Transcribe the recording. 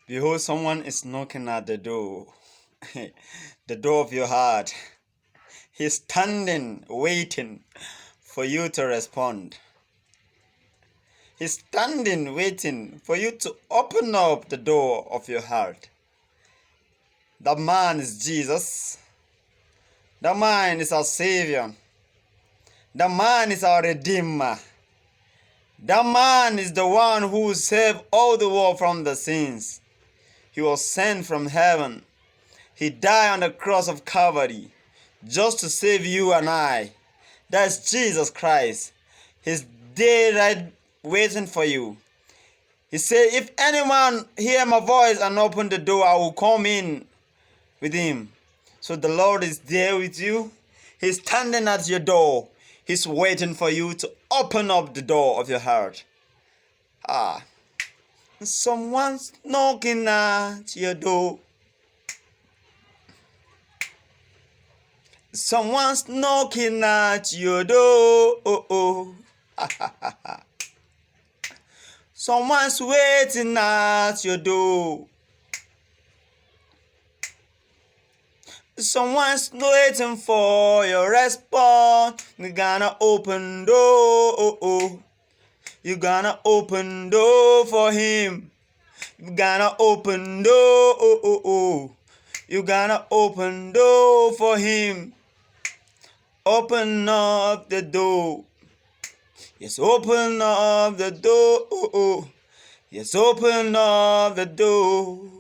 Behold, someone is knocking at the door, the door of your heart. He's standing, waiting for you to respond. He's standing, waiting for you to open up the door of your heart. That man is Jesus. That man is our Savior. That man is our Redeemer. That man is the one who saved all the world from the sins. He was sent from heaven. He died on the cross of Calvary just to save you and I. That's Jesus Christ. He's there right waiting for you. He said, if anyone hear my voice and open the door, I will come in with him. So the Lord is there with you. He's standing at your door. He's waiting for you to open up the door of your heart. Someone's knocking at your door. Someone's knocking at your door. Someone's waiting at your door. Someone's waiting for your response. You're gonna open door. You're gonna open door for him. You're gonna open door. You're gonna open door for him. Open up the door. Yes, open up the door. Yes, open up the door.